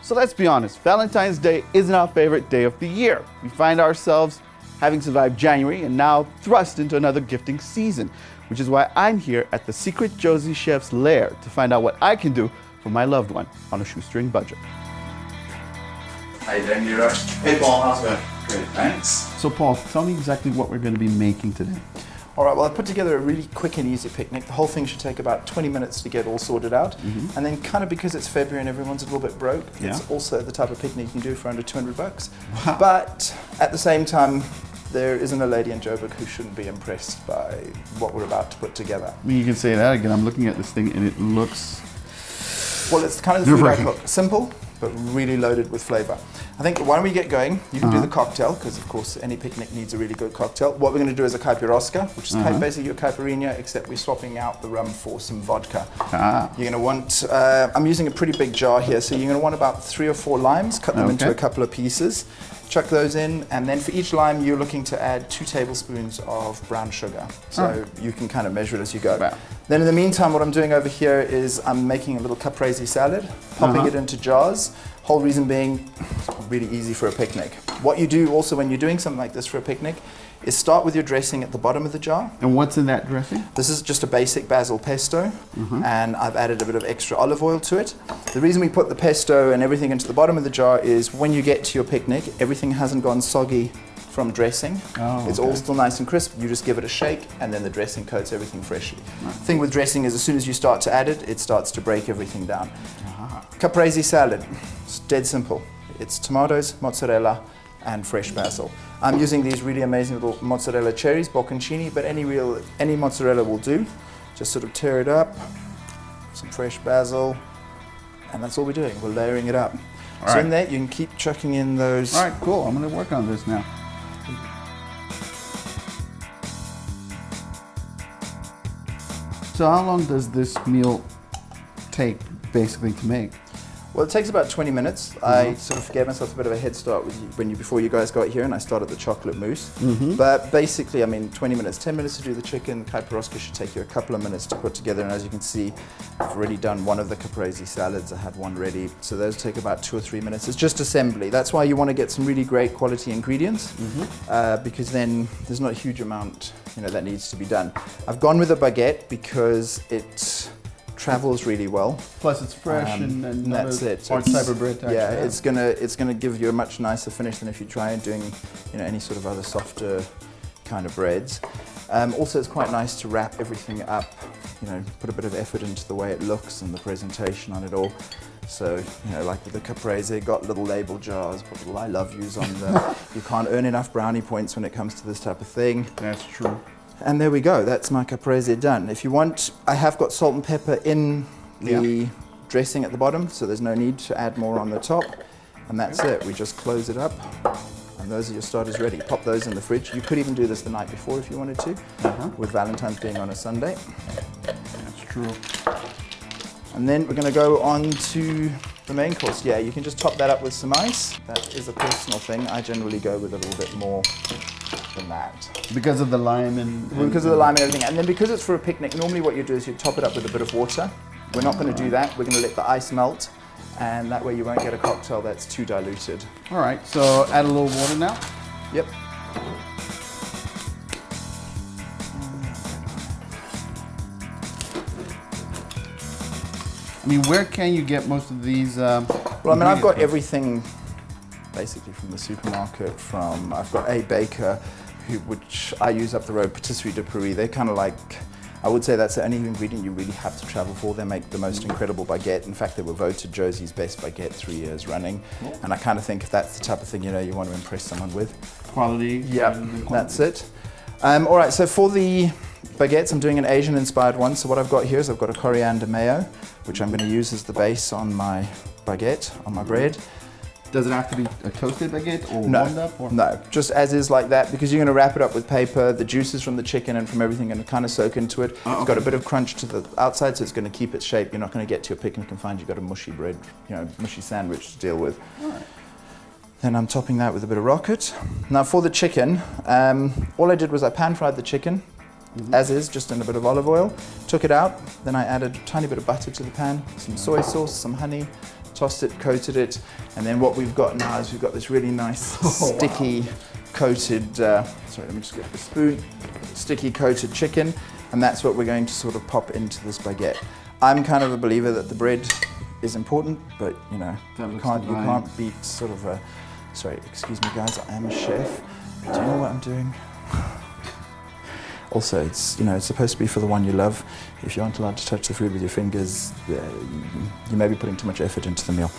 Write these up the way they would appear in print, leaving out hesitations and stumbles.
So let's be honest, Valentine's Day isn't our favorite day of the year. We find ourselves having survived January and now thrust into another gifting season, which is why I'm here at the Secret Jozi Chef's lair to find out what I can do for my loved one on a shoestring budget. How you doing, Leroy? Hey Paul, how's it going? Good, thanks. So Paul, tell me exactly what we're going to be making today. All right, well, I put together a really quick and easy picnic. The whole thing should take about 20 minutes to get all sorted out. And then kind of because it's February and everyone's a little bit broke, it's also the type of picnic you can do for under 200 bucks. Wow. But at the same time, there isn't a lady in Joburg who shouldn't be impressed by what we're about to put together. I mean, you can say that again. I'm looking at this thing and it looks... Well, it's kind of the food I cook. Simple, but really loaded with flavor. I think why don't we get going? You can do the cocktail, because of course any picnic needs a really good cocktail. What we're going to do is a caipirosca, which is basically your caipirinha, except we're swapping out the rum for some vodka. You're going to want, I'm using a pretty big jar here, so you're going to want about 3 or 4 limes, cut them into a couple of pieces, chuck those in, and then for each lime you're looking to add 2 tablespoons of brown sugar. So you can kind of measure it as you go. Then in the meantime, what I'm doing over here is I'm making a little caprese salad, popping it into jars. Whole reason being, it's really easy for a picnic. What you do also when you're doing something like this for a picnic is start with your dressing at the bottom of the jar. And what's in that dressing? This is just a basic basil pesto, and I've added a bit of extra olive oil to it. The reason we put the pesto and everything into the bottom of the jar is when you get to your picnic, everything hasn't gone soggy from dressing. It's all still nice and crisp. You just give it a shake and then the dressing coats everything freshly. The thing with dressing is as soon as you start to add it, it starts to break everything down. Caprese salad, it's dead simple. It's tomatoes, mozzarella and fresh basil. I'm using these really amazing little mozzarella cherries, bocconcini, but any mozzarella will do. Just sort of tear it up, some fresh basil, and that's all we're doing. We're layering it up. So in there, you can keep chucking in those. All right, cool. I'm going to work on this now. So how long does this meal take, basically, to make? Well, it takes about 20 minutes. I sort of gave myself a bit of a head start with before you guys got here, and I started the chocolate mousse. But basically, I mean, 20 minutes, 10 minutes to do the chicken. The caipirosca should take you a couple of minutes to put together. And as you can see, I've already done one of the caprese salads. I had one ready. So those take about 2 or 3 minutes. It's just assembly. That's why you want to get some really great quality ingredients, because then there's not a huge amount, that needs to be done. I've gone with a baguette because it travels really well. Plus it's fresh and that's it. Hard cyber bread. Yeah, it's gonna give you a much nicer finish than if you try doing any sort of other softer kind of breads. Also, it's quite nice to wrap everything up. Put a bit of effort into the way it looks and the presentation on it all. So, like with the caprese, got little label jars, put little I love yous on them. You can't earn enough brownie points when it comes to this type of thing. That's true. And there we go, that's my caprese done. If you want, I have got salt and pepper in the dressing at the bottom, so there's no need to add more on the top. And that's it, we just close it up. And those are your starters ready. Pop those in the fridge. You could even do this the night before if you wanted to, with Valentine's being on a Sunday. That's true. And then we're gonna go on to the main course. Yeah, you can just top that up with some ice. That is a personal thing. I generally go with a little bit more than that. Because of the lime and because of the lime and everything. And then because it's for a picnic, normally what you do is you top it up with a bit of water. We're not going to do that. We're going to let the ice melt, and that way you won't get a cocktail that's too diluted. All right, so add a little water now. Yep. I mean, where can you get most of these? Well, I mean, I've got everything basically from the supermarket. I've got a baker, which I use up the road, Patisserie de Paris. They're kind of like, I would say that's the only ingredient you really have to travel for. They make the most incredible baguette. In fact, they were voted Josi's best baguette 3 years running. And I kind of think if that's the type of thing you want to impress someone with. Quality. Yeah, that's it. All right, so for the baguettes, I'm doing an Asian-inspired one. So what I've got here is I've got a coriander mayo, which I'm going to use as the base on my baguette, on my bread. Does it have to be a toasted baguette or warmed up? Or? No, just as is like that, because you're going to wrap it up with paper. The juices from the chicken and from everything are going to kind of soak into it. It's got a bit of crunch to the outside, so it's going to keep its shape. You're not going to get to your picnic and find you've got a mushy bread, mushy sandwich to deal with. All right. Then I'm topping that with a bit of rocket. Now for the chicken, all I did was I pan-fried the chicken, as is, just in a bit of olive oil. Took it out, then I added a tiny bit of butter to the pan, some soy sauce, some honey, tossed it, coated it, and then what we've got now is we've got this really nice sticky coated, sorry, let me just get the spoon, sticky coated chicken, and that's what we're going to sort of pop into this baguette. I'm kind of a believer that the bread is important, but you know, you can't beat sort of a, sorry, excuse me guys, I am a chef. Do you know what I'm doing? Also, it's, you know, it's supposed to be for the one you love. If you aren't allowed to touch the food with your fingers, you may be putting too much effort into the meal.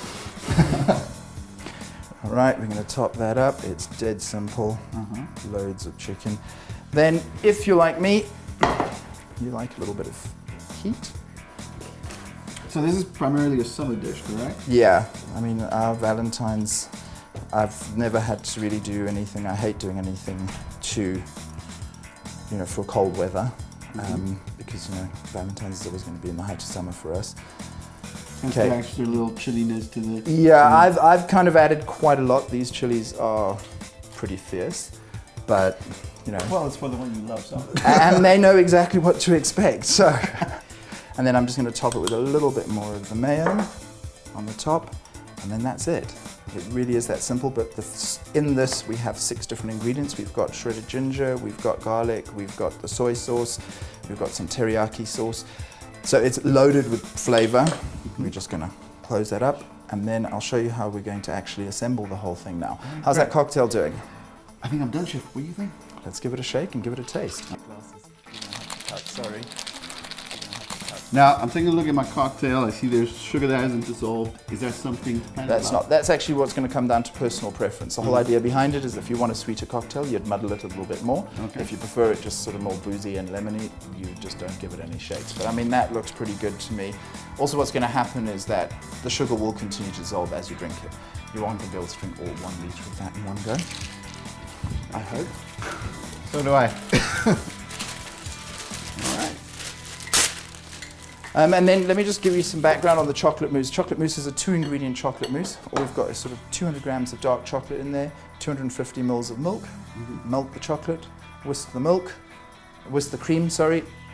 All right, we're going to top that up. It's dead simple. Loads of chicken. Then, if you're like me, you like a little bit of heat. So this is primarily a summer dish, correct? Yeah, I mean, our Valentines, I've never had to really do anything. I hate doing anything to, you know, for cold weather, because, you know, Valentine's is always going to be in the height of summer for us. Okay. Extra little chilliness to the... Yeah, I've kind of added quite a lot. These chilies are pretty fierce, but, you know... Well, it's for the one you love, so... And they know exactly what to expect, so... And then I'm just going to top it with a little bit more of the mayo on the top, and then that's it. It really is that simple, but in this we have 6 different ingredients. We've got shredded ginger, we've got garlic, we've got the soy sauce, we've got some teriyaki sauce. So it's loaded with flavor. We're just going to close that up, and then I'll show you how we're going to actually assemble the whole thing now. How's that cocktail doing? I think I'm done, Chef. What do you think? Let's give it a shake and give it a taste. Sorry. Now, I'm taking a look at my cocktail. I see there's sugar that hasn't dissolved. Is there something to kind of... That's actually what's going to come down to personal preference. The whole idea behind it is if you want a sweeter cocktail, you'd muddle it a little bit more. Okay. If you prefer it just sort of more boozy and lemony, you just don't give it any shakes. But I mean, that looks pretty good to me. Also, what's going to happen is that the sugar will continue to dissolve as you drink it. You aren't going to be able to drink all 1 litre of that in one go. I hope. So do I. All right. And then let me just give you some background on the chocolate mousse. Chocolate mousse is a 2-ingredient chocolate mousse. All we've got is sort of 200 grams of dark chocolate in there, 250 mils of milk. Melt the chocolate, whisk the cream,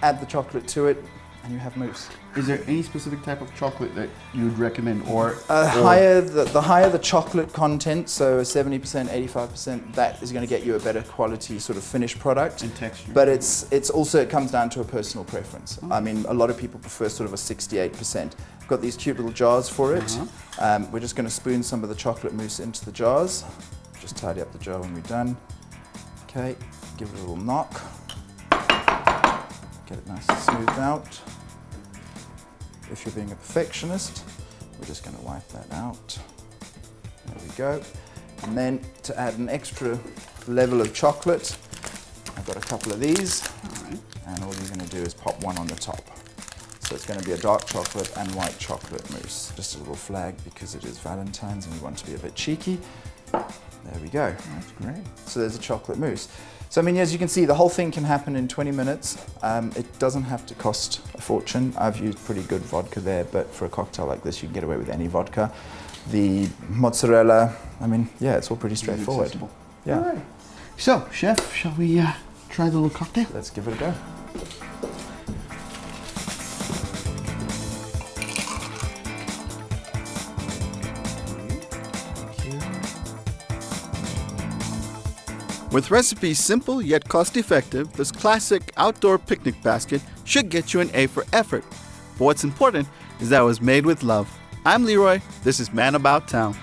add the chocolate to it, and you have mousse. Is there any specific type of chocolate that you would recommend, or the higher the chocolate content, so 70%, 85%, that is going to get you a better quality sort of finished product and texture? But it's also, it comes down to a personal preference. I mean, a lot of people prefer sort of a 68%. I've got these cute little jars for it. We're just going to spoon some of the chocolate mousse into the jars. Just tidy up the jar when we're done. Okay, give it a little knock. Get it nice and smoothed out. If you're being a perfectionist, we're just going to wipe that out. There we go. And then to add an extra level of chocolate, I've got a couple of these. And all you're going to do is pop one on the top. So it's going to be a dark chocolate and white chocolate mousse. Just a little flag because it is Valentine's and we want to be a bit cheeky. There we go. That's great. So there's a chocolate mousse. So I mean, as you can see, the whole thing can happen in 20 minutes. It doesn't have to cost a fortune. I've used pretty good vodka there, but for a cocktail like this, you can get away with any vodka. The mozzarella, I mean, yeah, it's all pretty straightforward. Yeah. All right. So, Chef, shall we try the little cocktail? Let's give it a go. With recipes simple yet cost-effective, this classic outdoor picnic basket should get you an A for effort. But what's important is that it was made with love. I'm Leroy. This is Man About Town.